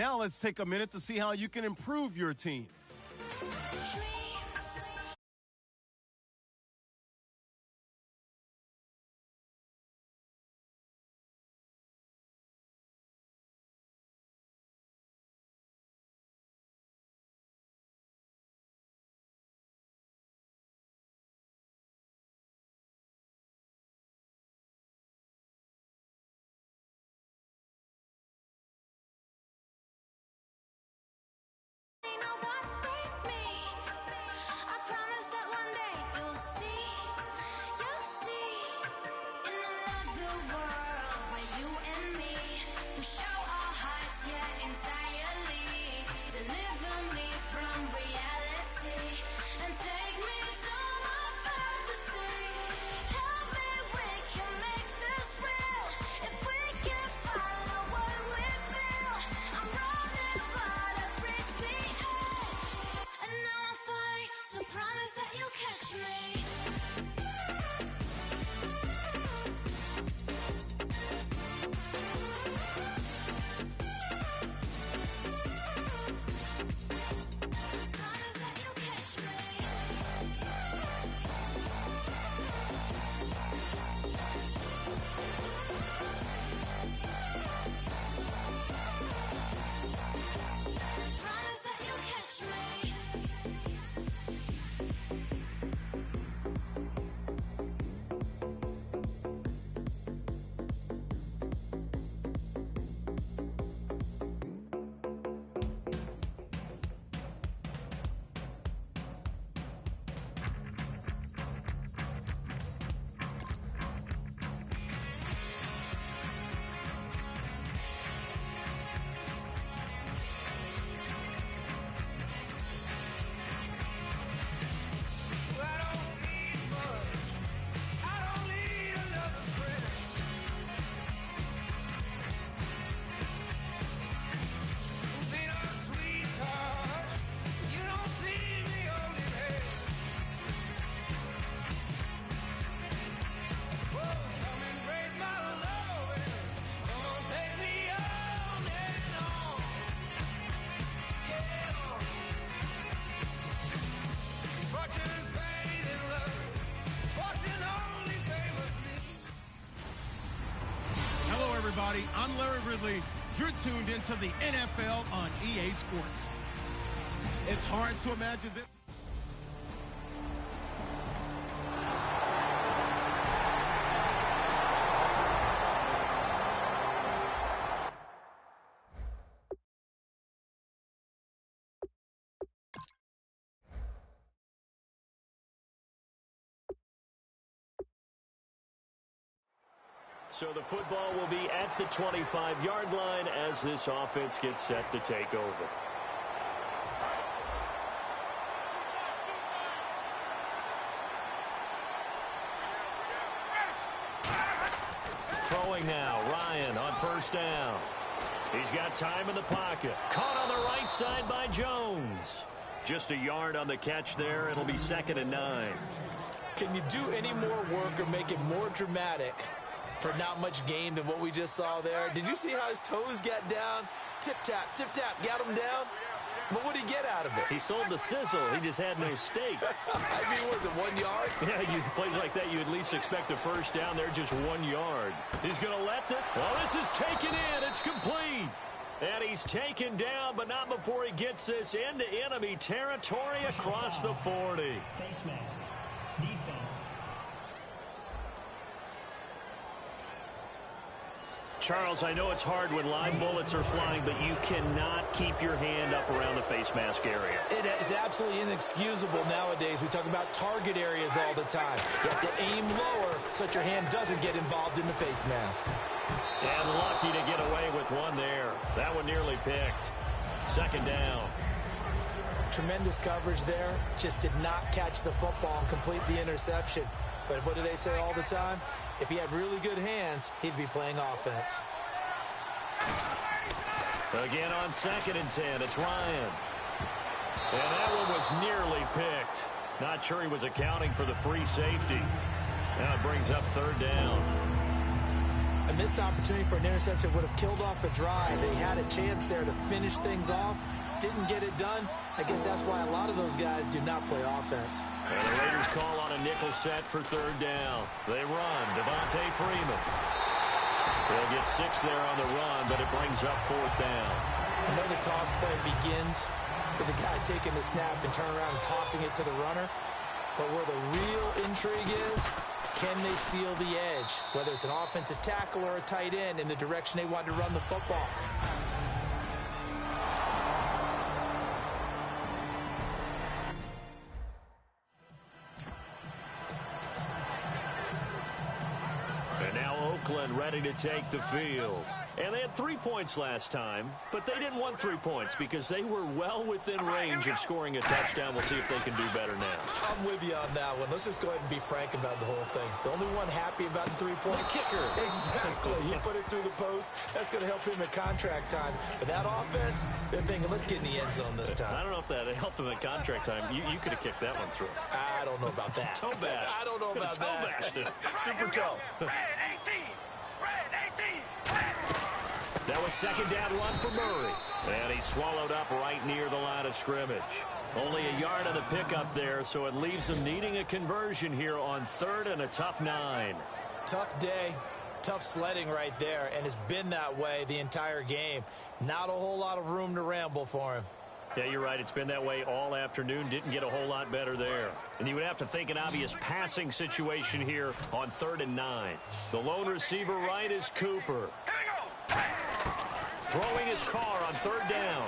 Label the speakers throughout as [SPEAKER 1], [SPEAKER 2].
[SPEAKER 1] Now let's take a minute to see how you can improve your team. Everybody, I'm Larry Ridley. You're tuned into the NFL on EA Sports. It's hard to imagine that.
[SPEAKER 2] So the football will be at the 25-yard line as this offense gets set to take over. Throwing now, Ryan on first down. He's got time in the pocket. Caught on the right side by Jones. Just a yard on the catch there. It'll be 2nd and 9.
[SPEAKER 3] Can you do any more work or make it more dramatic for not much gain than what we just saw there? Did you see how his toes got down? Tip-tap, got him down. But what did he get out of it?
[SPEAKER 2] He sold the sizzle. He just had no steak.
[SPEAKER 3] I mean, was it 1 yard?
[SPEAKER 2] Yeah, plays like that, you at least expect a first down. They're just 1 yard. He's going to let this. Well, this is taken in. It's complete. And he's taken down, but not before he gets this into enemy territory across the 40.
[SPEAKER 4] Face mask. Defense.
[SPEAKER 2] Charles, I know it's hard when live bullets are flying, but you cannot keep your hand up around the face mask area.
[SPEAKER 3] It is absolutely inexcusable nowadays. We talk about target areas all the time. You have to aim lower so that your hand doesn't get involved in the face mask.
[SPEAKER 2] And lucky to get away with one there. That one nearly picked. 2nd down.
[SPEAKER 3] Tremendous coverage there. Just did not catch the football and complete the interception. But what do they say all the time? If he had really good hands, he'd be playing offense.
[SPEAKER 2] Again on 2nd and 10, it's Ryan. And that one was nearly picked. Not sure he was accounting for the free safety. Now it brings up 3rd down.
[SPEAKER 3] A missed opportunity for an interception would have killed off a drive. They had a chance there to finish things off. Didn't get it done. I guess that's why a lot of those guys do not play offense.
[SPEAKER 2] And the Raiders call on a nickel set for third down. They run. Devontae Freeman. They'll get 6 there on the run, but it brings up fourth down.
[SPEAKER 3] Another toss play begins with the guy taking the snap and turning around and tossing it to the runner. But where the real intrigue is, can they seal the edge? Whether it's an offensive tackle or a tight end in the direction they want to run the football.
[SPEAKER 2] And now Oakland ready to take the field. And they had 3 points last time, but they didn't want 3 points because they were well within range of scoring a touchdown. We'll see if they can do better now.
[SPEAKER 3] I'm with you on that one. Let's just go ahead and be frank about the whole thing. The only one happy about the 3-point
[SPEAKER 2] kicker.
[SPEAKER 3] Exactly. He put it through the post. That's going to help him at contract time. But that offense, they're thinking, let's get in the end zone this time.
[SPEAKER 2] I don't know if that helped him at contract time. You could have kicked that one through.
[SPEAKER 3] I don't know about that.
[SPEAKER 2] Toe bash.
[SPEAKER 3] I don't know about
[SPEAKER 2] toe
[SPEAKER 3] that.
[SPEAKER 2] Bashed it.
[SPEAKER 3] Super toe.
[SPEAKER 2] That was second down run for Murray. And he swallowed up right near the line of scrimmage. Only a yard on the pickup there, so it leaves them needing a conversion here on third and a tough 9.
[SPEAKER 3] Tough day, tough sledding right there, and it's been that way the entire game. Not a whole lot of room to ramble for him.
[SPEAKER 2] Yeah, you're right. It's been that way all afternoon. Didn't get a whole lot better there. And you would have to think an obvious passing situation here on third and 9. The lone receiver right is Cooper. Throwing his car on third down.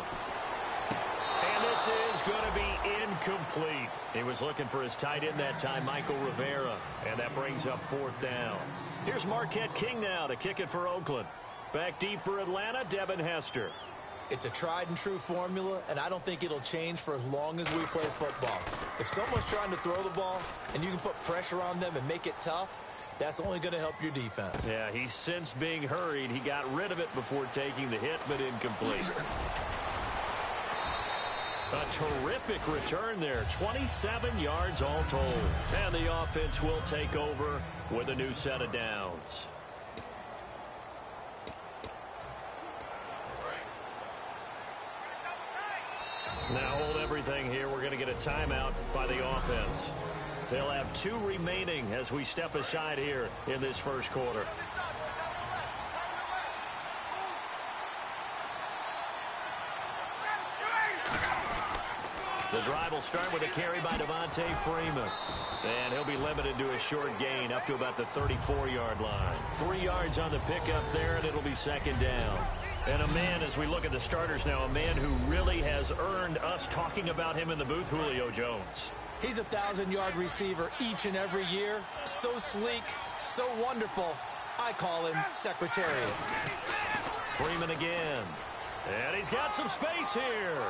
[SPEAKER 2] And this is going to be incomplete. He was looking for his tight end that time, Michael Rivera. And that brings up fourth down. Here's Marquette King now to kick it for Oakland. Back deep for Atlanta, Devin Hester.
[SPEAKER 3] It's a tried-and-true formula, and I don't think it'll change for as long as we play football. If someone's trying to throw the ball and you can put pressure on them and make it tough, that's only going to help your defense.
[SPEAKER 2] Yeah, he's since being hurried. He got rid of it before taking the hit, but incomplete. A terrific return there. 27 yards all told. And the offense will take over with a new set of downs. Now hold everything here. We're going to get a timeout by the offense. They'll have 2 remaining as we step aside here in this first quarter. The drive will start with a carry by Devontae Freeman. And he'll be limited to a short gain up to about the 34-yard line. 3 yards on the pickup there, and it'll be second down. And a man, as we look at the starters now, a man who really has earned us talking about him in the booth, Julio Jones.
[SPEAKER 3] He's a 1,000-yard receiver each and every year. So sleek, so wonderful. I call him Secretariat.
[SPEAKER 2] Freeman again. And he's got some space here.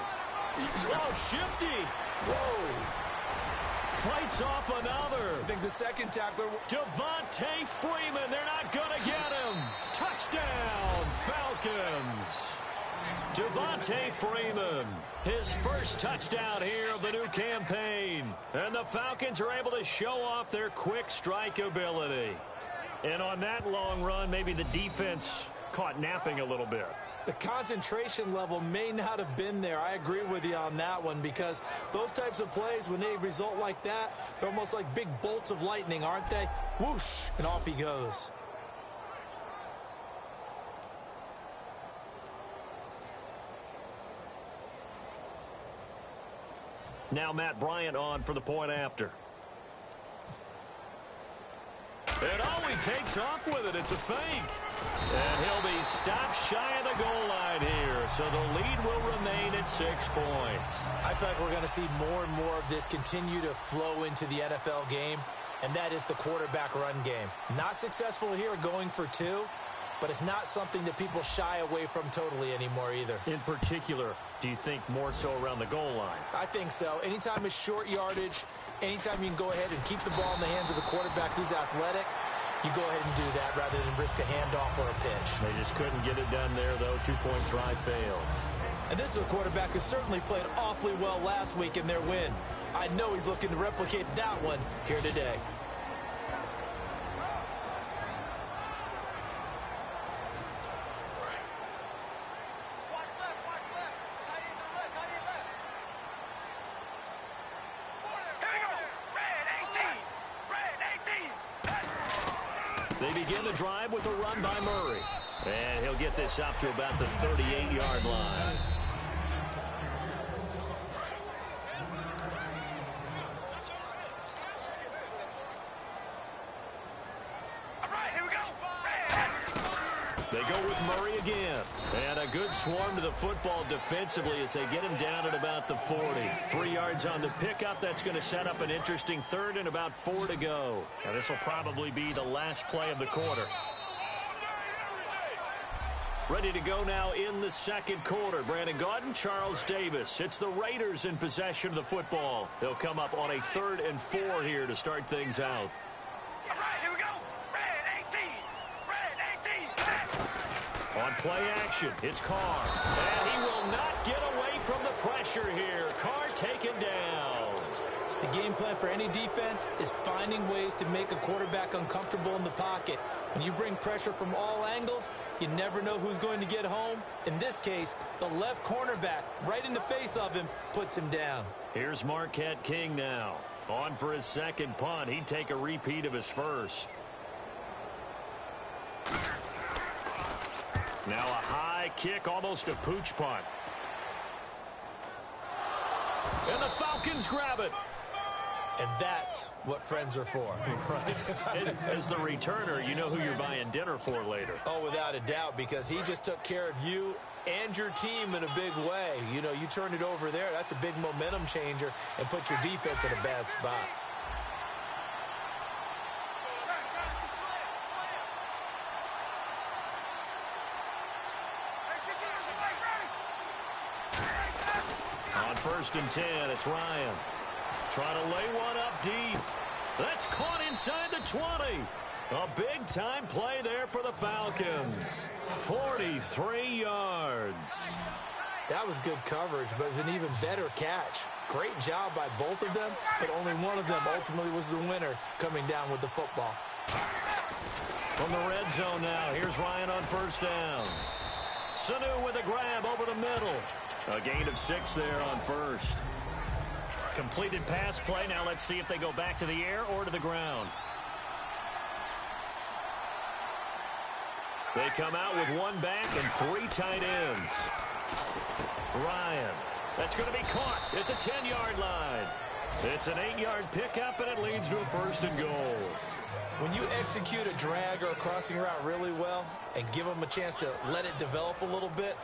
[SPEAKER 2] Oh, shifty.
[SPEAKER 3] Whoa.
[SPEAKER 2] Fights off another.
[SPEAKER 3] I think the second tackler.
[SPEAKER 2] Devontae Freeman. They're not going to get him. Touchdown, Falcons. Devontae Freeman, his first touchdown here of the new campaign. And the Falcons are able to show off their quick strike ability. And on that long run, maybe the defense caught napping a little bit.
[SPEAKER 3] The concentration level may not have been there. I agree with you on that one, because those types of plays, when they result like that, they're almost like big bolts of lightning, aren't they? Whoosh, and off he goes.
[SPEAKER 2] Now Matt Bryant on for the point after. And he takes off with it. It's a fake. And he'll be stopped shy of the goal line here. So the lead will remain at 6 points.
[SPEAKER 3] I feel like we're going to see more and more of this continue to flow into the NFL game, and that is the quarterback run game. Not successful here going for 2, but it's not something that people shy away from totally anymore either.
[SPEAKER 2] In particular, do you think more so around the goal line?
[SPEAKER 3] I think so. Anytime it's short yardage, anytime you can go ahead and keep the ball in the hands of the quarterback who's athletic, you go ahead and do that rather than risk a handoff or a pitch.
[SPEAKER 2] They just couldn't get it done there, though. 2-point try fails.
[SPEAKER 3] And this is a quarterback who certainly played awfully well last week in their win. I know he's looking to replicate that one here today.
[SPEAKER 2] They begin the drive with a run by Murray. And he'll get this up to about the 38-yard line. They go with Murray again. And a good swarm to the football defensively as they get him down at about the 40. 3 yards on the pickup. That's going to set up an interesting third and about 4 to go. Now this will probably be the last play of the quarter. Ready to go now in the second quarter. Brandon Gaudin, Charles Davis. It's the Raiders in possession of the football. They'll come up on a 3rd and 4 here to start things out. On play action, it's Carr. And he will not get away from the pressure here. Carr taken down.
[SPEAKER 3] The game plan for any defense is finding ways to make a quarterback uncomfortable in the pocket. When you bring pressure from all angles, you never know who's going to get home. In this case, the left cornerback, right in the face of him, puts him down.
[SPEAKER 2] Here's Marquette King now. On for his second punt. He'd take a repeat of his first. Now a high kick, almost a pooch punt. And the Falcons grab it.
[SPEAKER 3] And that's what friends are for.
[SPEAKER 2] Right. As the returner, you know who you're buying dinner for later.
[SPEAKER 3] Oh, without a doubt, because he just took care of you and your team in a big way. You know, you turn it over there, that's a big momentum changer and put your defense in a bad spot.
[SPEAKER 2] On 1st and 10, it's Ryan. Trying to lay one up deep. That's caught inside the 20. A big-time play there for the Falcons. 43 yards.
[SPEAKER 3] That was good coverage, but it was an even better catch. Great job by both of them, but only one of them ultimately was the winner coming down with the football.
[SPEAKER 2] From the red zone now, here's Ryan on 1st down. Sanu with a grab over the middle. A gain of 6 there on 1st. Completed pass play. Now let's see if they go back to the air or to the ground. They come out with 1 back and 3 tight ends. Ryan. That's going to be caught at the 10-yard line. It's an 8-yard pickup, and it leads to a 1st and goal.
[SPEAKER 3] When you execute a drag or a crossing route really well and give them a chance to let it develop a little bit,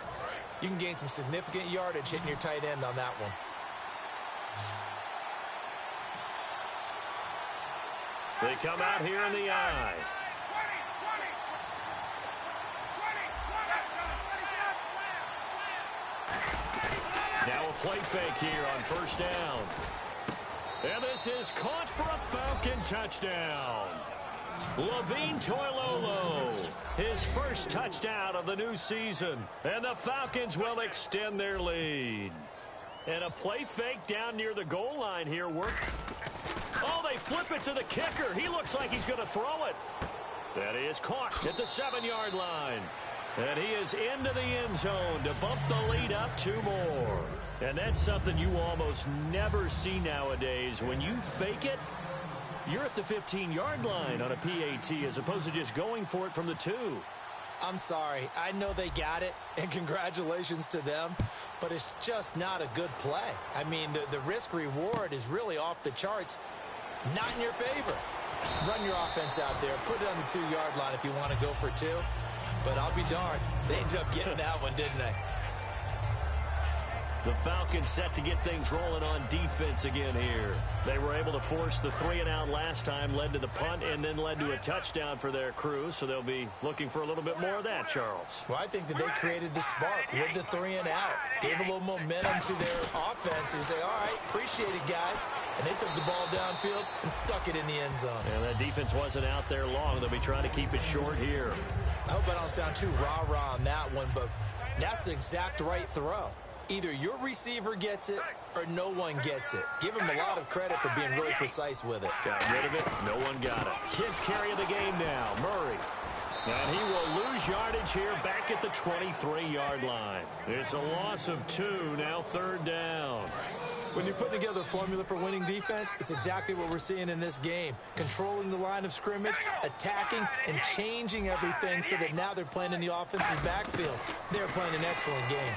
[SPEAKER 3] you can gain some significant yardage hitting your tight end on that one.
[SPEAKER 2] They come out here in the eye. Now a play fake here on 1st down. And this is caught for a Falcon touchdown. Levine Toilolo, his first touchdown of the new season. And the Falcons will extend their lead. And a play fake down near the goal line here. Oh, they flip it to the kicker. He looks like he's going to throw it. That is caught at the 7-yard line. And he is into the end zone to bump the lead up 2 more. And that's something you almost never see nowadays. When you fake it, you're at the 15-yard line on a PAT as opposed to just going for it from the 2.
[SPEAKER 3] I'm sorry. I know they got it, and congratulations to them, but it's just not a good play. I mean, the risk-reward is really off the charts. Not in your favor. Run your offense out there. Put it on the 2-yard line if you want to go for 2. But I'll be darned. They ended up getting that one, didn't they?
[SPEAKER 2] The Falcons set to get things rolling on defense again here. They were able to force the 3-and-out last time, led to the punt, and then led to a touchdown for their crew. So they'll be looking for a little bit more of that, Charles.
[SPEAKER 3] Well, I think that they created the spark with the 3-and-out. Gave a little momentum to their offense. You say, all right, appreciate it, guys. And they took the ball downfield and stuck it in the end zone.
[SPEAKER 2] And that defense wasn't out there long. They'll be trying to keep it short here.
[SPEAKER 3] I hope I don't sound too rah-rah on that one, but that's the exact right throw. Either your receiver gets it or no one gets it. Give him a lot of credit for being really precise with it.
[SPEAKER 2] Got rid of it. No one got it. 10th carry of the game now. Murray. And he will lose yardage here back at the 23-yard line. It's a loss of 2, now 3rd down.
[SPEAKER 3] When you're putting together a formula for winning defense, it's exactly what we're seeing in this game. Controlling the line of scrimmage, attacking, and changing everything so that now they're playing in the offense's backfield. They're playing an excellent game.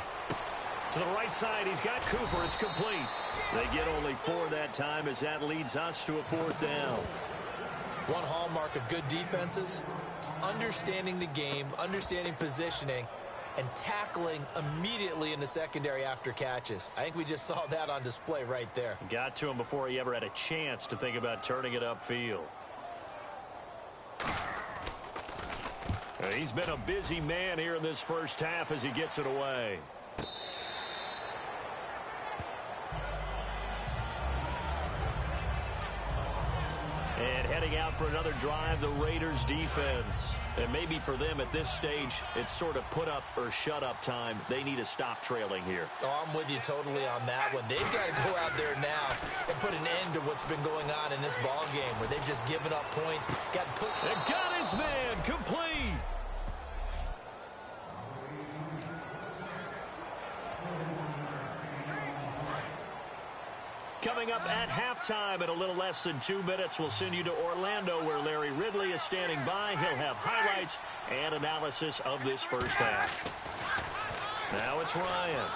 [SPEAKER 2] To the right side, he's got Cooper. It's complete. They get only 4 that time as that leads us to a 4th down.
[SPEAKER 3] One hallmark of good defenses is understanding the game, understanding positioning, and tackling immediately in the secondary after catches. I think we just saw that on display right there.
[SPEAKER 2] Got to him before he ever had a chance to think about turning it upfield. He's been a busy man here in this first half as he gets it away. And heading out for another drive, the Raiders defense. And maybe for them at this stage, it's sort of put up or shut up time. They need to stop trailing here.
[SPEAKER 3] Oh, I'm with you totally on that one. They've got to go out there now and put an end to what's been going on in this ball game where they've just given up points.
[SPEAKER 2] And got his man complete. Coming up at halftime in a little less than 2 minutes, we'll send you to Orlando where Larry Ridley is standing by. He'll have highlights and analysis of this first half. Now it's Ryan.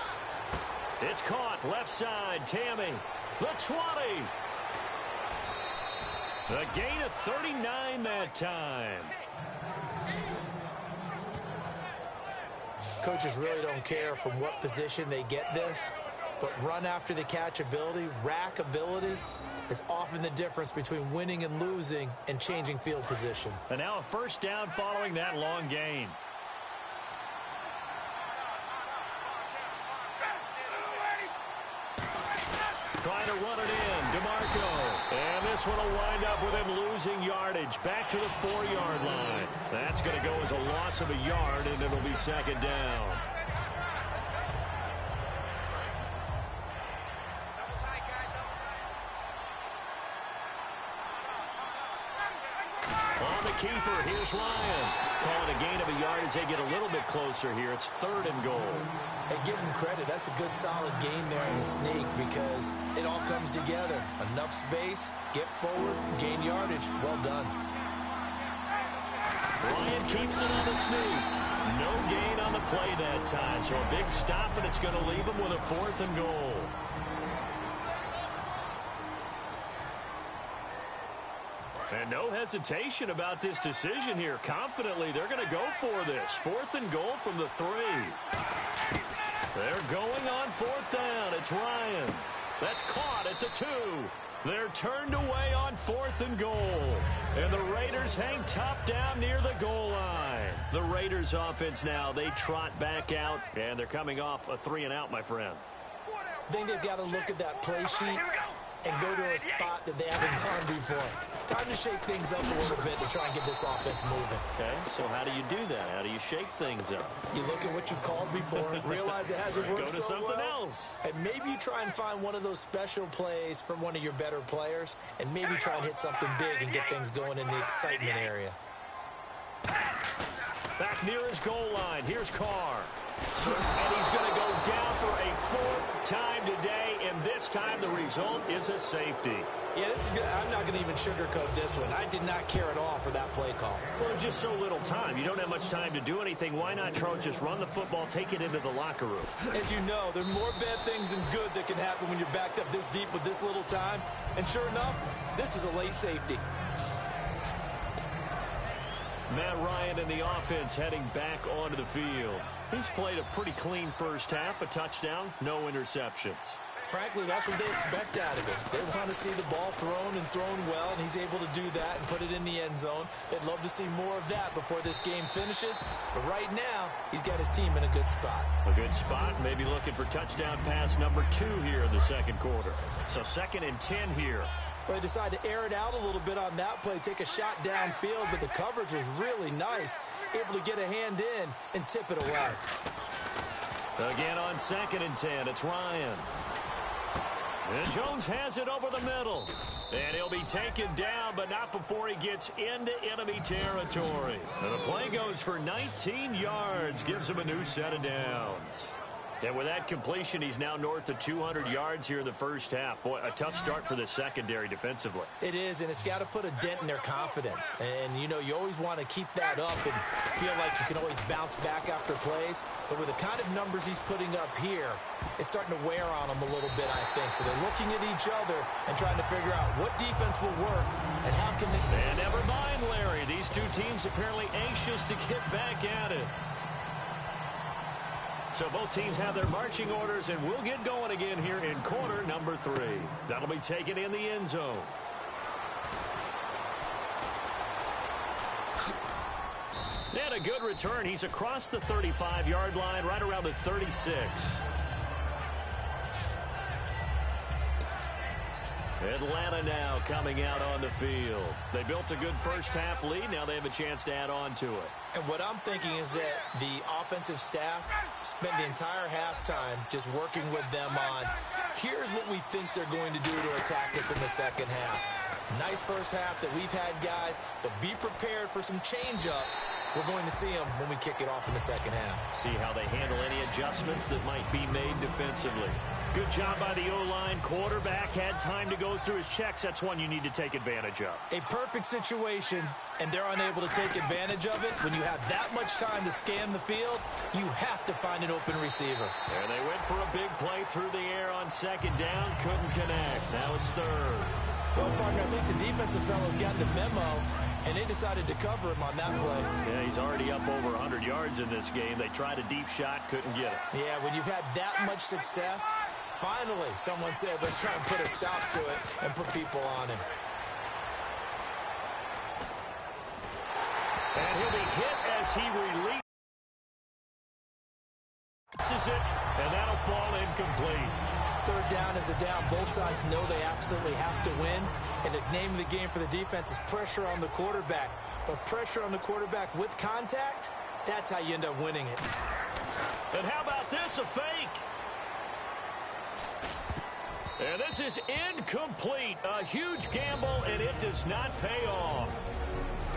[SPEAKER 2] It's caught. Left side. Tammy. The 20. The gain of 39 that time.
[SPEAKER 3] Coaches really don't care from what position they get this. But run after the catch ability, rack ability, is often the difference between winning and losing and changing field position.
[SPEAKER 2] And now a first down following that long gain. Trying to run it in, DeMarco. And this one will wind up with him losing yardage. Back to the 4-yard line. That's going to go as a loss of a yard, and it'll be second down. Keeper, here's Ryan. Calling a gain of a yard as they get a little bit closer here. It's 3rd and goal.
[SPEAKER 3] Hey, give him credit. That's a good, solid game there in the sneak because it all comes together. Enough space, get forward, gain yardage. Well done.
[SPEAKER 2] Ryan keeps it on the sneak. No gain on the play that time. So a big stop, and it's going to leave him with a 4th and goal. And no hesitation about this decision here. Confidently, they're going to go for this. 4th and goal from the 3. They're going on 4th down. It's Ryan. That's caught at the 2. They're turned away on 4th and goal. And the Raiders hang tough down near the goal line. The Raiders offense now, they trot back out, and they're coming off a 3-and-out, my friend.
[SPEAKER 3] I think they've got to look at that play sheet and go to a spot that they haven't gone before. Time to shake things up a little bit to try and get this offense moving.
[SPEAKER 2] Okay, so how do you do that? How do you shake things up?
[SPEAKER 3] You look at what you've called before, realize it hasn't worked
[SPEAKER 2] so well. Go to something else.
[SPEAKER 3] And maybe you try and find one of those special plays from one of your better players, and maybe try and hit something big and get things going in the excitement area.
[SPEAKER 2] Back near his goal line. Here's Carr. And he's going to go down for a 4th time today, and this time the result is a safety.
[SPEAKER 3] Yeah, this is good. I'm not going to even sugarcoat this one. I did not care at all for that play call.
[SPEAKER 2] Well, there's just so little time. You don't have much time to do anything. Why not, Charles, just run the football, take it into the locker room?
[SPEAKER 3] As you know, there are more bad things than good that can happen when you're backed up this deep with this little time. And sure enough, this is a late safety.
[SPEAKER 2] Matt Ryan and the offense heading back onto the field. He's played a pretty clean first half, a touchdown, no interceptions.
[SPEAKER 3] Frankly, that's what they expect out of him. They want to see the ball thrown and thrown well, and he's able to do that and put it in the end zone. They'd love to see more of that before this game finishes. But right now, he's got his team in a good spot.
[SPEAKER 2] A good spot, maybe looking for touchdown pass number 2 here in the second quarter. So 2nd and 10 here.
[SPEAKER 3] Well, they decided to air it out a little bit on that play, take a shot downfield, but the coverage was really nice. Able to get a hand in and tip it away.
[SPEAKER 2] Again on 2nd and 10, it's Ryan. And Jones has it over the middle. And he'll be taken down, but not before he gets into enemy territory. And the play goes for 19 yards, gives him a new set of downs. And with that completion, he's now north of 200 yards here in the first half. Boy, a tough start for the secondary defensively.
[SPEAKER 3] It is, and it's got to put a dent in their confidence. And, you know, you always want to keep that up and feel like you can always bounce back after plays. But with the kind of numbers he's putting up here, it's starting to wear on them a little bit, I think. So they're looking at each other and trying to figure out what defense will work and how can they...
[SPEAKER 2] And never mind, Larry. These two teams apparently anxious to get back at it. So both teams have their marching orders, and we'll get going again here in quarter number 3. That'll be taken in the end zone. And a good return. He's across the 35-yard line, right around the 36. Atlanta now coming out on the field. They built a good first-half lead. Now they have a chance to add on to it.
[SPEAKER 3] And what I'm thinking is that the offensive staff spent the entire halftime just working with them on, here's what we think they're going to do to attack us in the second half. Nice first half that we've had, guys, but be prepared for some change-ups. We're going to see them when we kick it off in the second half.
[SPEAKER 2] See how they handle any adjustments that might be made defensively. Good job by the O-line. Quarterback had time to go through his checks. That's one you need to take advantage of.
[SPEAKER 3] A perfect situation, and they're unable to take advantage of it. When you have that much time to scan the field, you have to find an open receiver.
[SPEAKER 2] And they went for a big play through the air on second down. Couldn't connect. Now it's third.
[SPEAKER 3] Well, partner, I think the defensive fellows got the memo, and they decided to cover him on that play.
[SPEAKER 2] Yeah, he's already up over 100 yards in this game. They tried a deep shot, couldn't get it.
[SPEAKER 3] Yeah, when you've had that much success, finally someone said, let's try and put a stop to it and put people on him.
[SPEAKER 2] And he'll be hit as he releases it, and that'll fall incomplete.
[SPEAKER 3] Third down is a down. Both sides know they absolutely have to win. And the name of the game for the defense is pressure on the quarterback. But pressure on the quarterback with contact, that's how you end up winning it.
[SPEAKER 2] And how about this, a fake? And this is incomplete. A huge gamble, and it does not pay off.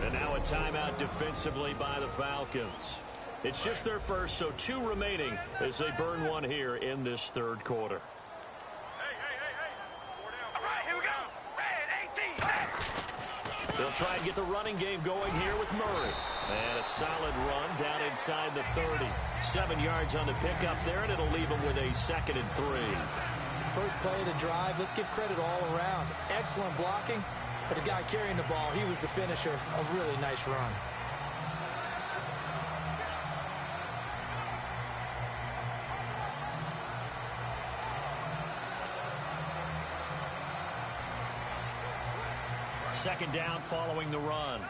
[SPEAKER 2] And now a timeout defensively by the Falcons. It's just their first, so 2 remaining as they burn one here in this third quarter. They'll try and get the running game going here with Murray. And a solid run down inside the 30. 7 yards on the pickup there, and it'll leave them with a 2nd and 3.
[SPEAKER 3] First play of the drive, let's give credit all around. Excellent blocking, but the guy carrying the ball, he was the finisher. A really nice run.
[SPEAKER 2] Second down following the run.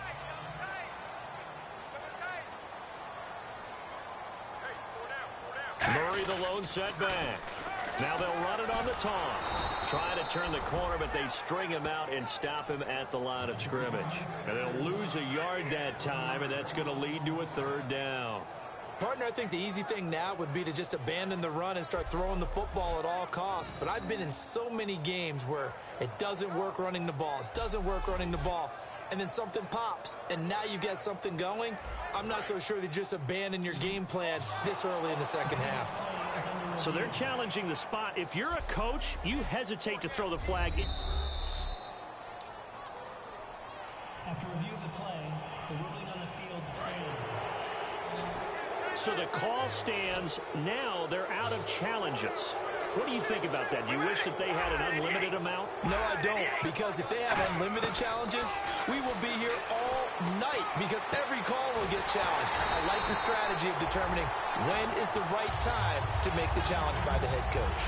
[SPEAKER 2] Murray the lone setback. Now they'll run it on the toss. Trying to turn the corner, but they string him out and stop him at the line of scrimmage. And they'll lose a yard that time, and that's going to lead to a third down.
[SPEAKER 3] Partner, I think the easy thing now would be to just abandon the run and start throwing the football at all costs. But I've been in so many games where it doesn't work running the ball. It doesn't work running the ball. And then something pops, and now you get something going. I'm not so sure that just abandon your game plan this early in the second half.
[SPEAKER 2] So they're challenging the spot. If you're a coach, you hesitate to throw the flag.
[SPEAKER 4] After review of the play, the ruling on the field stands.
[SPEAKER 2] So the call stands. Now they're out of challenges. What do you think about that? Do you wish that they had an unlimited amount?
[SPEAKER 3] No, I don't, because if they have unlimited challenges, we will be here all night because every call will get challenged. I like the strategy of determining when is the right time to make the challenge by the head coach.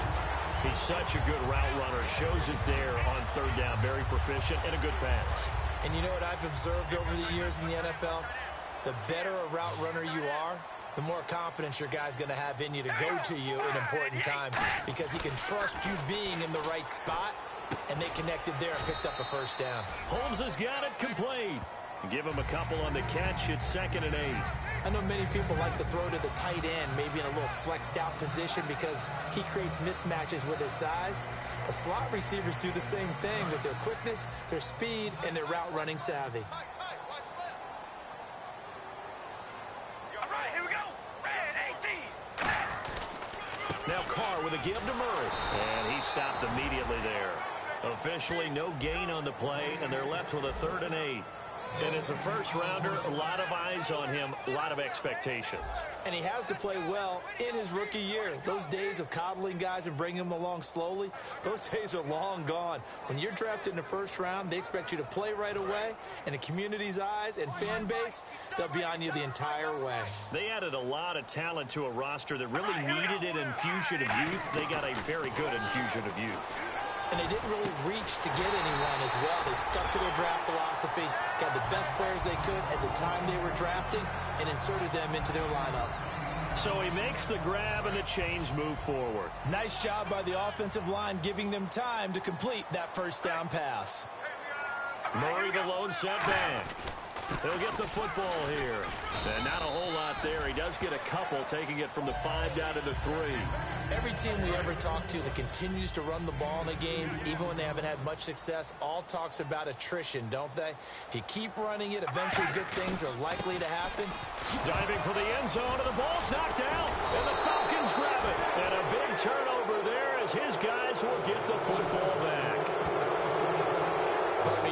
[SPEAKER 2] He's such a good route runner. Shows it there on third down. Very proficient and a good pass.
[SPEAKER 3] And you know what I've observed over the years in the NFL? The better a route runner you are, the more confidence your guy's going to have in you to go to you in important times because he can trust you being in the right spot, and they connected there and picked up a first down.
[SPEAKER 2] Holmes has got it complete. Give him a couple on the catch. It's 2nd and 8.
[SPEAKER 3] I know many people like to throw to the tight end, maybe in a little flexed out position because he creates mismatches with his size. But slot receivers do the same thing with their quickness, their speed, and their route running savvy.
[SPEAKER 2] Carr with a give to Murray. And he stopped immediately there. Officially no gain on the play, and they're left with a 3rd and 8. And as a first-rounder, a lot of eyes on him, a lot of expectations.
[SPEAKER 3] And he has to play well in his rookie year. Those days of coddling guys and bringing them along slowly, those days are long gone. When you're drafted in the first round, they expect you to play right away. And the community's eyes and fan base, they'll be on you the entire way.
[SPEAKER 2] They added a lot of talent to a roster that really needed an infusion of youth. They got a very good infusion of youth.
[SPEAKER 3] And they didn't really reach to get anyone as well. They stuck to their draft philosophy, got the best players they could at the time they were drafting, and inserted them into their lineup.
[SPEAKER 2] So he makes the grab and the chains move forward.
[SPEAKER 3] Nice job by the offensive line, giving them time to complete that first down pass.
[SPEAKER 2] Murray the lone setback. He'll get the football here. And not a whole lot there. He does get a couple, taking it from the 5 down to the 3.
[SPEAKER 3] Every team we ever talk to that continues to run the ball in a game, even when they haven't had much success, all talks about attrition, don't they? If you keep running it, eventually good things are likely to happen.
[SPEAKER 2] Diving for the end zone, and the ball's knocked out, and the Falcons grab it. And a big turnover there as his guys will get the football back.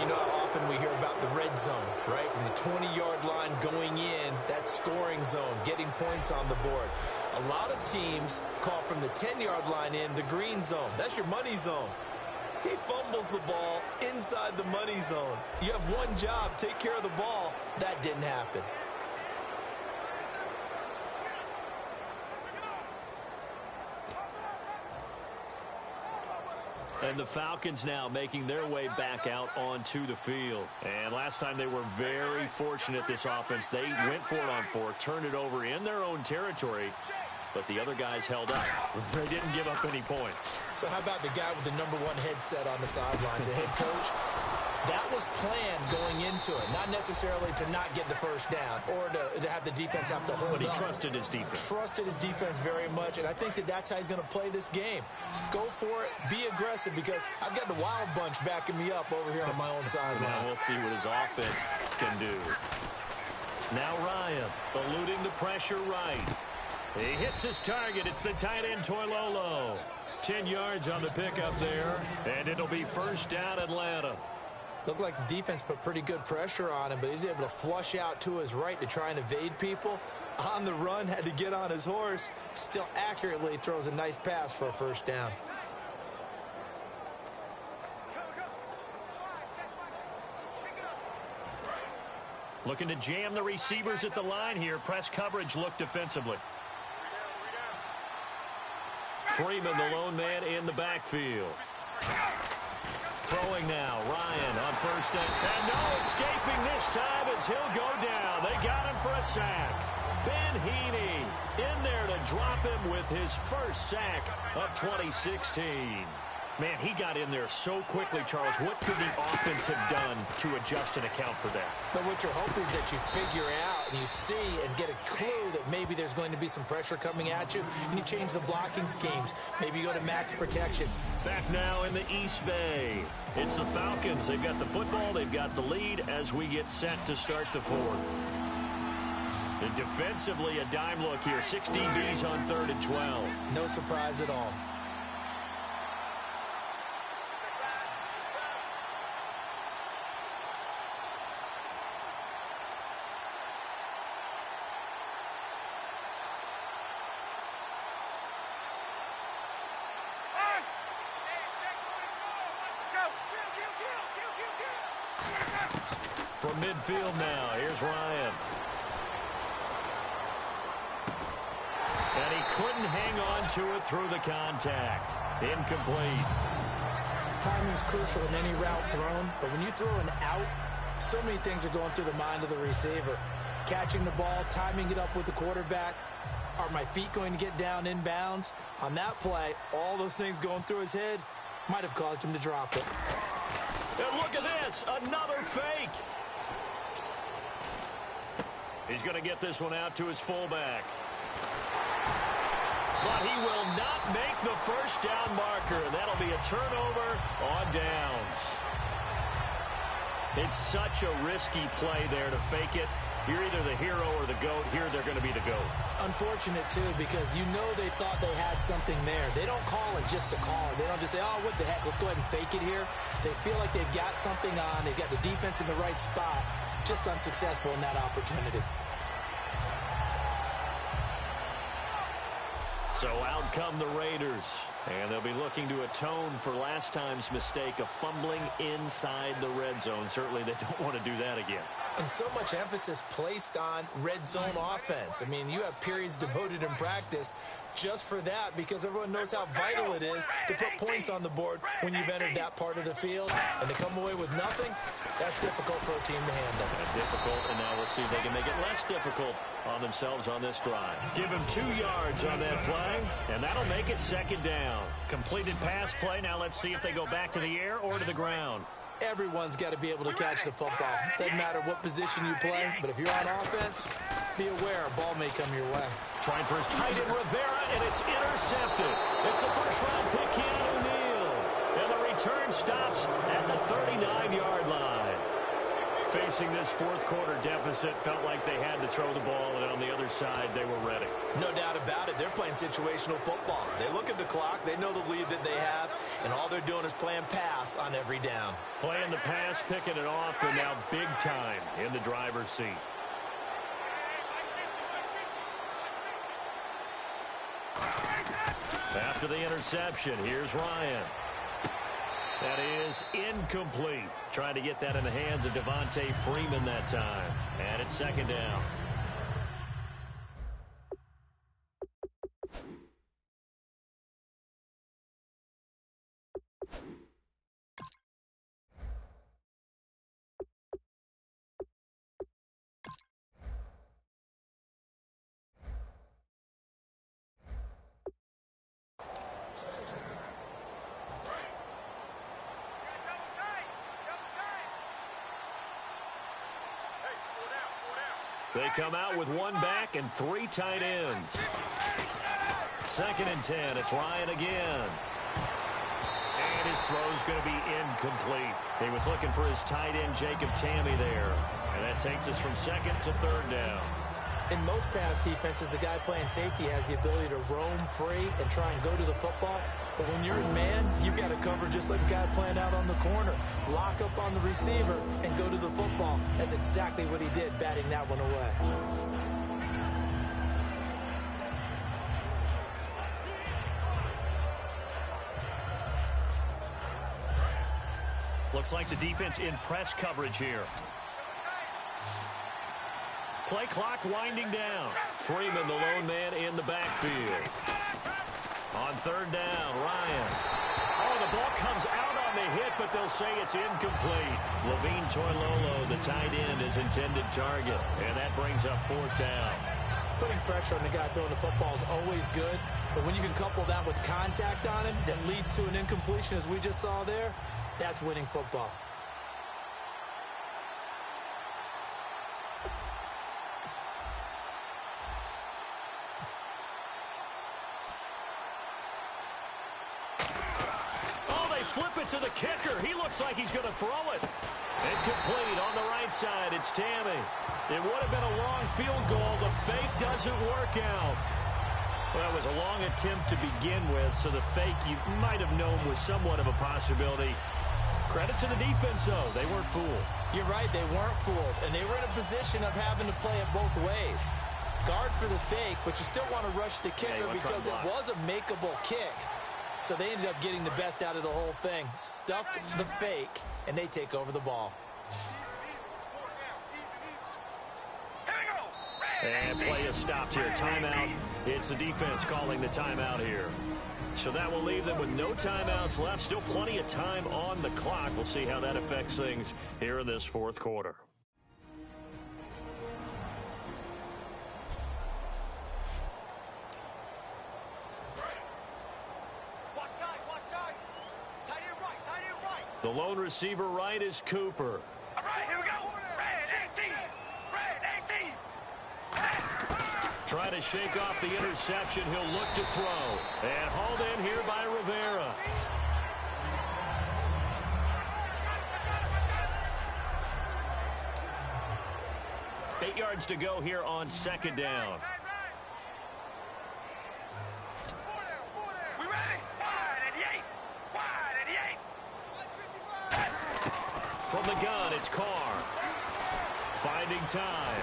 [SPEAKER 3] You know how often we hear about the red zone, right? From the 20-yard line going in, that scoring zone, getting points on the board. A lot of teams call from the 10-yard line in the green zone. That's your money zone. He fumbles the ball inside the money zone. You have one job, take care of the ball. That didn't happen.
[SPEAKER 2] And the Falcons now making their way back out onto the field. And last time they were very fortunate, this offense. They went for it on 4, turned it over in their own territory, but the other guys held up. They didn't give up any points.
[SPEAKER 3] So how about the guy with the number 1 headset on the sidelines, the head coach? That was planned going into it, not necessarily to not get the first down or to have the defense have to hold up.
[SPEAKER 2] But he trusted his defense.
[SPEAKER 3] Trusted his defense very much, and I think that's how he's going to play this game. Go for it, be aggressive, because I've got the wild bunch backing me up over here on my own sideline.
[SPEAKER 2] Now we'll see what his offense can do. Now Ryan eluding the pressure right. He hits his target. It's the tight end Toilolo. 10 yards on the pickup there, and it'll be first down Atlanta.
[SPEAKER 3] Looked like the defense put pretty good pressure on him, but he's able to flush out to his right to try and evade people. On the run, had to get on his horse. Still accurately throws a nice pass for a first down.
[SPEAKER 2] Looking to jam the receivers at the line here. Press coverage look defensively. Freeman, the lone man in the backfield. Throwing now, Ryan on first down. And no escaping this time as he'll go down. They got him for a sack. Ben Heaney in there to drop him with his first sack of 2016. Man, he got in there so quickly, Charles. What could the offense have done to adjust and account for that?
[SPEAKER 3] But what you're hoping is that you figure out and you see and get a clue that maybe there's going to be some pressure coming at you, and you change the blocking schemes. Maybe you go to max protection.
[SPEAKER 2] Back now in the East Bay. It's the Falcons. They've got the football. They've got the lead as we get set to start the 4th. And defensively, a dime look here. 6 DBs on 3rd and 12.
[SPEAKER 3] No surprise at all.
[SPEAKER 2] From midfield now, here's Ryan. And he couldn't hang on to it through the contact. Incomplete.
[SPEAKER 3] Timing's crucial in any route thrown, but when you throw an out, so many things are going through the mind of the receiver. Catching the ball, timing it up with the quarterback. Are my feet going to get down in bounds? On that play, all those things going through his head might have caused him to drop it.
[SPEAKER 2] And look at this, another fake. He's going to get this one out to his fullback. But he will not make the first down marker. That'll be a turnover on downs. It's such a risky play there to fake it. You're either the hero or the GOAT. Here they're going to be the GOAT.
[SPEAKER 3] Unfortunate, too, because you know they thought they had something there. They don't call it just to call it. They don't just say, oh, what the heck, let's go ahead and fake it here. They feel like they've got something on. They've got the defense in the right spot. Just unsuccessful in that opportunity.
[SPEAKER 2] So out come the Raiders, and they'll be looking to atone for last time's mistake of fumbling inside the red zone. Certainly they don't want to do that again.
[SPEAKER 3] And so much emphasis placed on red zone offense. I mean, you have periods devoted in practice just for that because everyone knows how vital it is to put points on the board when you've entered that part of the field. And to come away with nothing, that's difficult for a team to handle.
[SPEAKER 2] Difficult, and now we'll see if they can make it less difficult on themselves on this drive. Give him 2 yards on that play, and that'll make it second down. Completed pass play. Now let's see if they go back to the air or to the ground.
[SPEAKER 3] Everyone's got to be able to catch the football. Doesn't matter what position you play, but if you're on offense, be aware a ball may come your way.
[SPEAKER 2] Trying for his tight end, Rivera, and it's intercepted. It's a first-round pick, Keanu Neal. And the return stops at the 39-yard line. Facing this fourth-quarter deficit, felt like they had to throw the ball, and on the other side, they were ready.
[SPEAKER 3] No doubt about it. They're playing situational football. They look at the clock. They know the lead that they have, and all they're doing is playing pass on every down.
[SPEAKER 2] Playing the pass, picking it off, and now big time in the driver's seat. After the interception, here's Ryan. That is incomplete. Trying to get that in the hands of Devontae Freeman that time. And it's second down. They come out with 1 back and 3 tight ends. Second and 10. It's Ryan again. And his throw's going to be incomplete. He was looking for his tight end, Jacob Tammy, there. And that takes us from second to third down.
[SPEAKER 3] In most pass defenses, the guy playing safety has the ability to roam free and try and go to the football. But when you're in man, you've got to cover just like a guy playing out on the corner. Lock up on the receiver and go to the football. That's exactly what he did, batting that one away.
[SPEAKER 2] Looks like the defense in press coverage here. Play clock winding down. Freeman, the lone man in the backfield. On third down, Ryan. Oh, the ball comes out on the hit, but they'll say it's incomplete. Levine Toilolo, the tight end, is intended target. And that brings up fourth down.
[SPEAKER 3] Putting pressure on the guy throwing the football is always good. But when you can couple that with contact on him that leads to an incompletion, as we just saw there, that's winning football.
[SPEAKER 2] Flip it to the kicker. He looks like he's going to throw it. Incomplete on the right side. It's Tammy. It would have been a long field goal. The fake doesn't work out. Well, that was a long attempt to begin with, so the fake you might have known was somewhat of a possibility. Credit to the defense, though. They weren't fooled.
[SPEAKER 3] You're right. They weren't fooled, and they were in a position of having to play it both ways. Guard for the fake, but you still want to rush the kicker because it was a makeable kick. So they ended up getting the best out of the whole thing. Stuffed the fake, and they take over the ball.
[SPEAKER 2] And play is stopped here. Timeout. It's the defense calling the timeout here. So that will leave them with no timeouts left. Still plenty of time on the clock. We'll see how that affects things here in this fourth quarter. The lone receiver right is Cooper.
[SPEAKER 5] All right, here we go. Red 18. Red 18.
[SPEAKER 2] Trying to shake off the interception. He'll look to throw. And hauled in here by Rivera. 8 yards to go here on second down.
[SPEAKER 5] We ready? Wide at the 8. Wide at the 8.
[SPEAKER 2] From the gun, it's Carr. Finding time.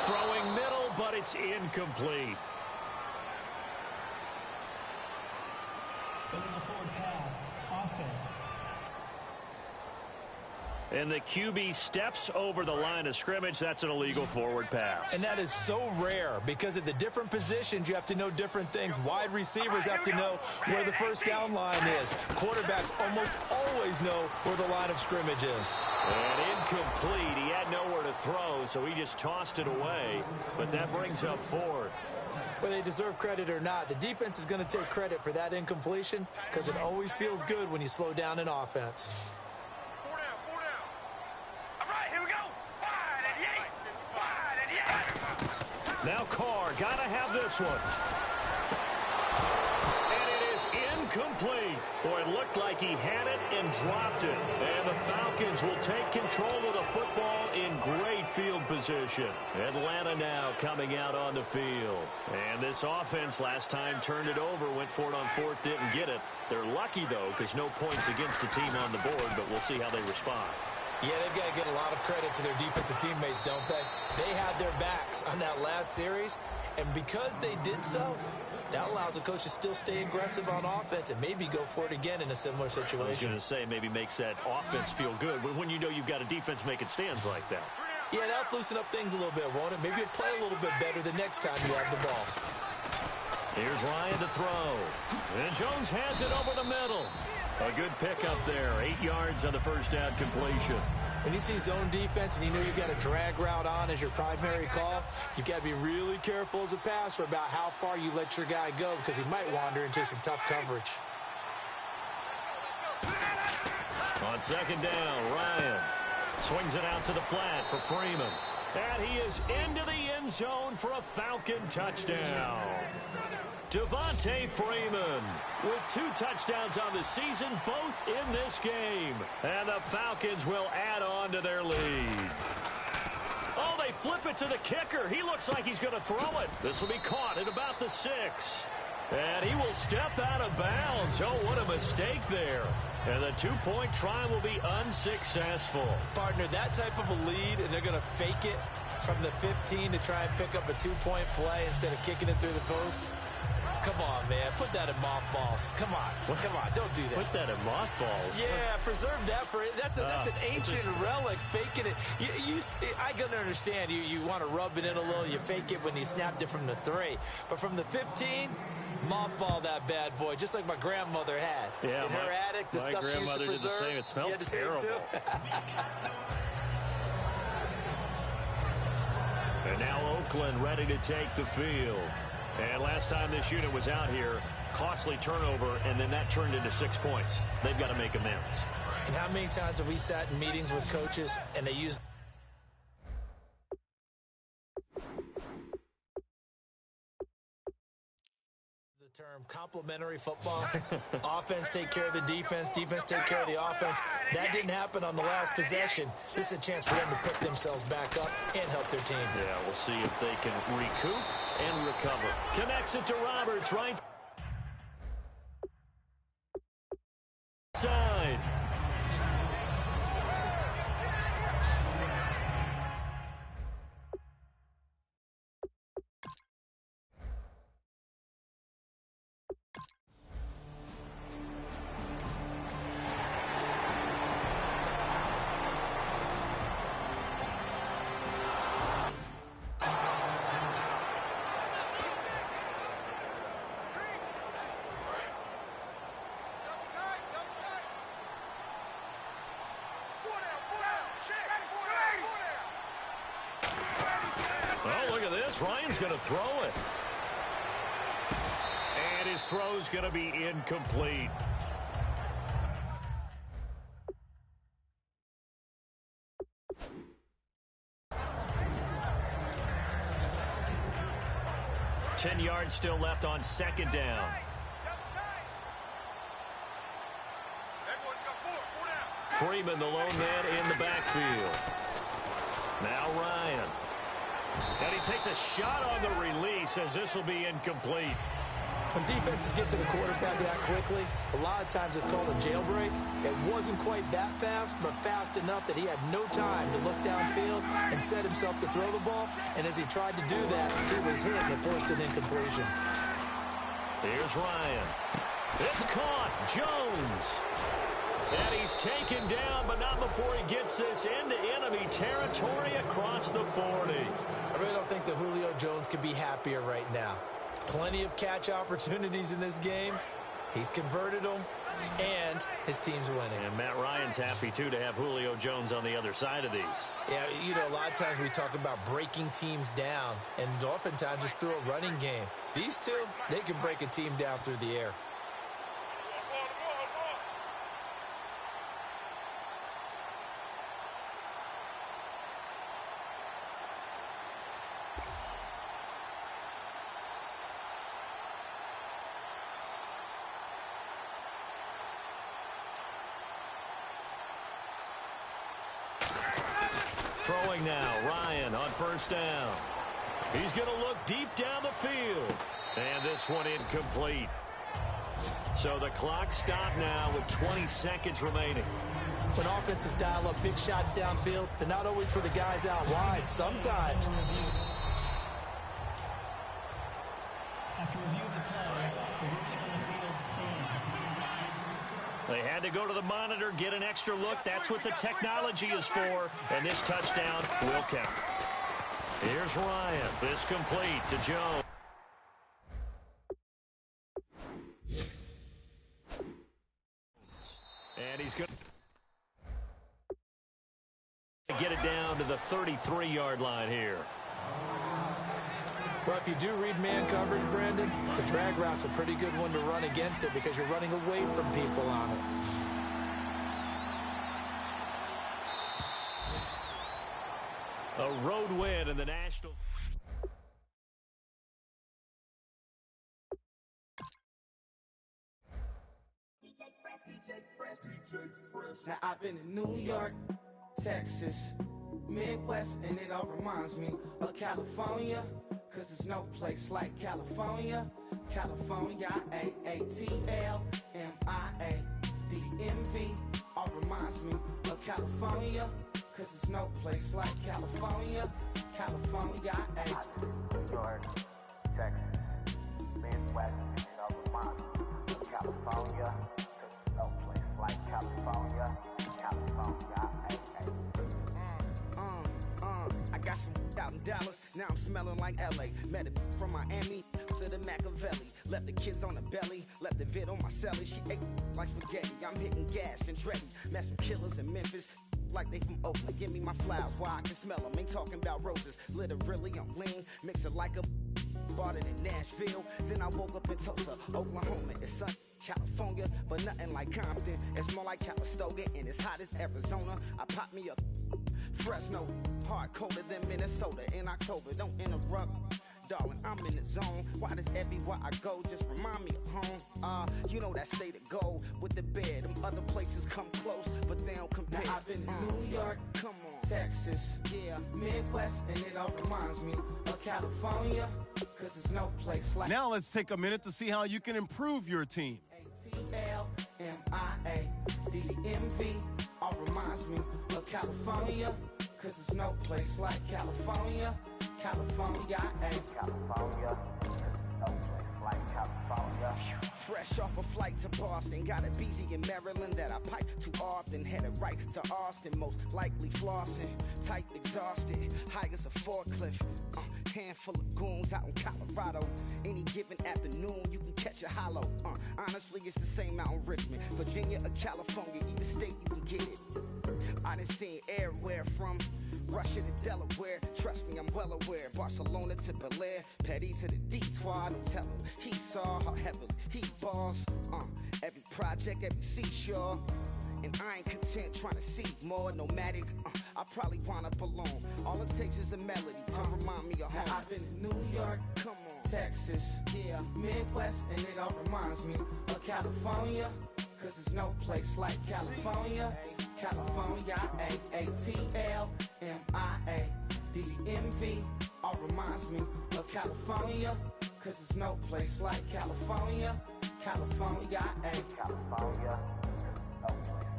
[SPEAKER 2] Throwing middle, but it's incomplete.
[SPEAKER 4] Illegal forward pass. Offense.
[SPEAKER 2] And the QB steps over the line of scrimmage. That's an illegal forward pass.
[SPEAKER 3] And that is so rare because at the different positions, you have to know different things. Wide receivers have to know where the first down line is. Quarterbacks almost always know where the line of scrimmage is.
[SPEAKER 2] And incomplete. He had nowhere to throw, so he just tossed it away. But that brings up fourth.
[SPEAKER 3] Whether they deserve credit or not, the defense is going to take credit for that incompletion because it always feels good when you slow down an offense.
[SPEAKER 2] Now Carr, gotta have this one. And it is incomplete. Boy, it looked like he had it and dropped it. And the Falcons will take control of the football in great field position. Atlanta now coming out on the field. And this offense last time turned it over, went for it on fourth, didn't get it. They're lucky, though, because no points against the team on the board, but we'll see how they respond.
[SPEAKER 3] Yeah, they've got to get a lot of credit to their defensive teammates, don't they? They had their backs on that last series, and because they did so, that allows the coach to still stay aggressive on offense and maybe go for it again in a similar situation.
[SPEAKER 2] I was going to say maybe makes that offense feel good when you know you've got a defense making stands like that.
[SPEAKER 3] Yeah, that'll loosen up things a little bit, won't it? Maybe you'll play a little bit better the next time you have the ball.
[SPEAKER 2] Here's Ryan to throw. And Jones has it over the middle. A good pickup there. 8 yards on the first down completion.
[SPEAKER 3] When you see zone defense and you know you've got a drag route on as your primary call, you've got to be really careful as a passer about how far you let your guy go because he might wander into some tough coverage.
[SPEAKER 2] On second down, Ryan swings it out to the flat for Freeman. And he is into the end zone for a Falcon touchdown. Devontae Freeman with 2 touchdowns on the season, both in this game. And the Falcons will add on to their lead. Oh, they flip it to the kicker. He looks like he's going to throw it. This will be caught at about the 6. And he will step out of bounds. Oh, what a mistake there. And the 2-point try will be unsuccessful.
[SPEAKER 3] Partner, that type of a lead, and they're going to fake it from the 15 to try and pick up a 2-point play instead of kicking it through the post. Come on, man. Put that in mothballs. Come on. Come on. Don't do that.
[SPEAKER 2] Put that in mothballs?
[SPEAKER 3] Yeah, preserve that for it. That's an ancient relic. Faking it. I can understand. You want to rub it in a little. You fake it when you snapped it from the 3. But from the 15, mothball that bad boy, just like my grandmother had.
[SPEAKER 2] Yeah,
[SPEAKER 3] in her attic, the stuff she used to preserve.
[SPEAKER 2] Did the same. It smelled terrible. And now Oakland ready to take the field. And last time this unit was out here, costly turnover, and then that turned into 6 points. They've got to make amends.
[SPEAKER 3] And how many times have we sat in meetings with coaches and they use the term complementary football? Offense take care of the defense, defense take care of the offense. That didn't happen on the last possession. This is a chance for them to pick themselves back up and help their team.
[SPEAKER 2] Yeah, we'll see if they can recoup and recover. Connects it to Roberts, right side. Oh, look at this. Ryan's going to throw it. And his throw's going to be incomplete. Ten yards still left on second down. Freeman, the lone man in the backfield. Now Ryan. And he takes a shot on the release as this will be incomplete.
[SPEAKER 3] When defenses get to the quarterback that quickly, a lot of times it's called a jailbreak. It wasn't quite that fast, but fast enough that he had no time to look downfield and set himself to throw the ball. And as he tried to do that, he was hit and it forced an incompletion.
[SPEAKER 2] Here's Ryan. It's caught. Jones. And he's taken down, but not before he gets this into enemy territory across the 40.
[SPEAKER 3] I really don't think that Julio Jones could be happier right now. Plenty of catch opportunities in this game. He's converted them, and his team's winning.
[SPEAKER 2] And Matt Ryan's happy, too, to have Julio Jones on the other side of these.
[SPEAKER 3] Yeah, you know, a lot of times we talk about breaking teams down, and oftentimes it's through a running game. These two, they can break a team down through the air.
[SPEAKER 2] Throwing now, Ryan on first down. He's going to look deep down the field. And this one incomplete. So the clock stopped now with 20 seconds remaining.
[SPEAKER 3] When offenses dial up big shots downfield, they're not always for the guys out wide. Sometimes.
[SPEAKER 4] After review of the play, the ruling on the field stands.
[SPEAKER 2] They had to go to the monitor, get an extra look. That's what the technology is for. And this touchdown will count. Here's Ryan. This complete to Jones. And he's going to get it down to the 33-yard line here.
[SPEAKER 3] Well, if you do read man coverage, Brandon, the drag route's a pretty good one to run against it because you're running away from people on it.
[SPEAKER 2] A road win in the National.
[SPEAKER 6] Now I've been in New York, Texas, Midwest, and it all reminds me of California. Cause there's no place like California. California, A-A-T-L-M-I-A-D-M-V. All reminds me of California. Cause there's no place like California. California,
[SPEAKER 7] New York, Texas, Midwest, and it all reminds me of California. Cause there's no place like California. California,
[SPEAKER 6] I got some out in Dallas, now I'm smelling like LA. Met it from Miami to the Machiavelli. Left the kids on the belly, left the vid on my celly. She ate like spaghetti, I'm hitting gas and Dreddy. Met some killers in Memphis, like they from Oakland. Give me my flowers while I can smell them. Ain't talking about roses, literally I'm lean. Mix it like a bought it in Nashville. Then I woke up in Tulsa, Oklahoma. It's sunny. California, but nothing like Compton. It's more like Calistoga, and it's hot as Arizona. I pop me a Fresno, hard colder than Minnesota in October. Don't interrupt, darling, I'm in the zone. Why does everywhere I go just remind me of home? You know that state of gold with the bed. Them other places come close, but they don't compare. Now I've been in New York, come on, Texas, yeah, Midwest, and it all reminds me of California. Cause there's no place like.
[SPEAKER 1] Now let's take a minute to see how you can improve your team.
[SPEAKER 6] A-T-L-M-I-A-D-M-V. All reminds me of California. Cause there's no place like California. California,
[SPEAKER 7] California, there's no place like California.
[SPEAKER 6] Fresh off a flight to Boston, got a BZ in Maryland that I pipe too often. Headed right to Austin, most likely flossing. Tight, exhausted, high as a forklift. Handful of goons out in Colorado. Any given afternoon, you can catch a hollow. Honestly, it's the same out in Richmond, Virginia or California. Either state, you can get it. I done seen everywhere from Russia to Delaware. Trust me, I'm well aware. Barcelona to Bel Air, Petty to the D-Twa. Don't tell him he saw how heavily he balls. Every project, every seashore. And I ain't content trying to see more nomadic. I probably wind up alone. All it takes is a melody to remind me of home. Now I've been in New York, come on, Texas, yeah, Midwest, and it all reminds me of California. Cause there's no place like California. California, A-A-T-L-M-I-A-D-M-V. All reminds me of California, cause there's no place like California. California,
[SPEAKER 7] California.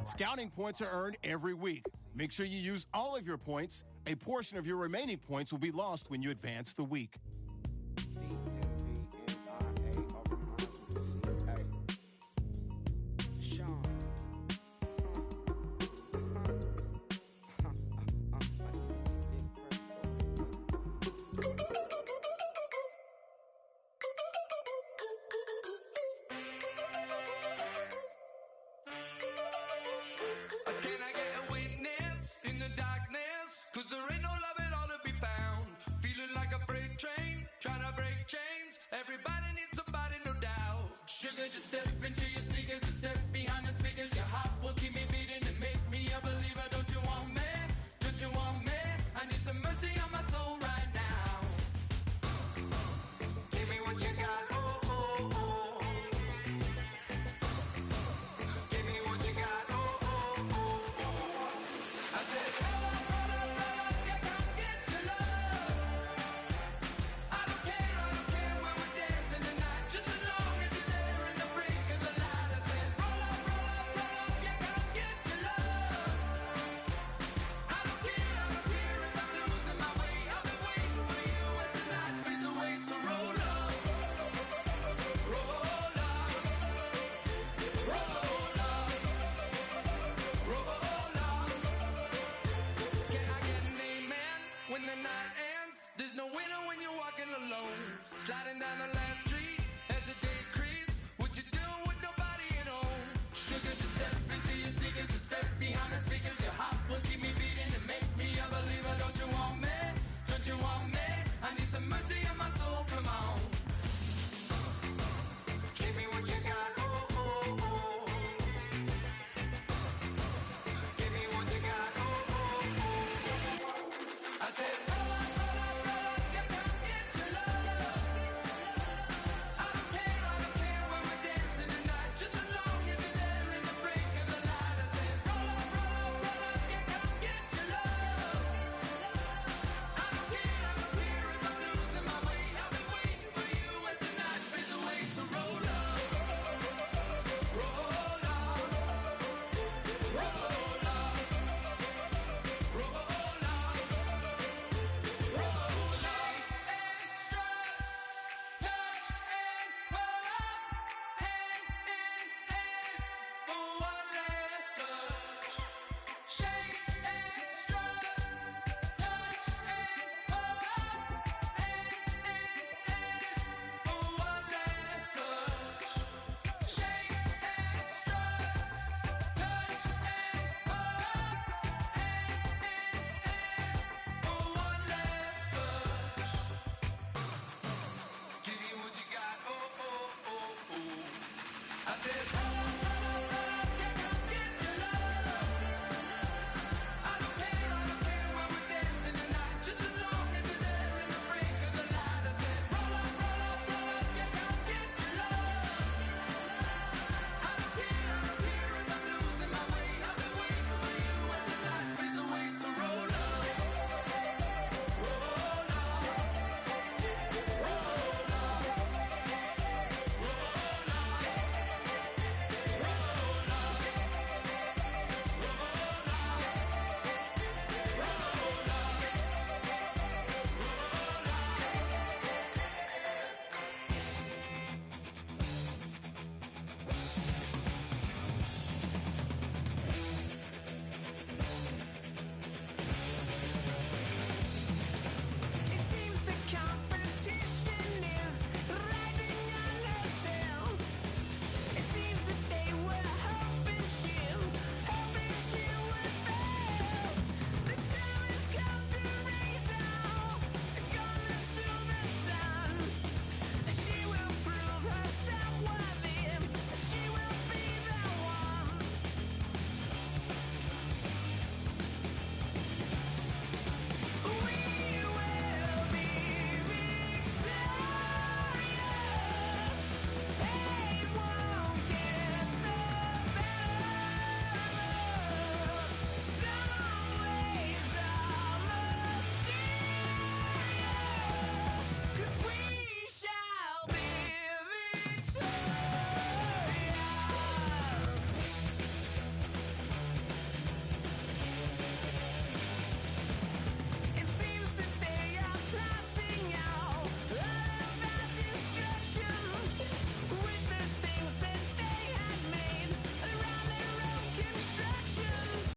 [SPEAKER 1] Scouting points are earned every week. Make sure you use all of your points. A portion of your remaining points will be lost when you advance the week.
[SPEAKER 8] Sliding down the last street as the day creeps. What you doing with nobody at home? Sugar, just step into your sneakers and step behind the speakers. Your heart will keep me beating and make me a believer. Don't you want me? Don't you want me? I need some mercy on my soul. Come on. Give me what you got. Oh, oh, oh. Give me what you got. Oh, oh, oh. I said, I said,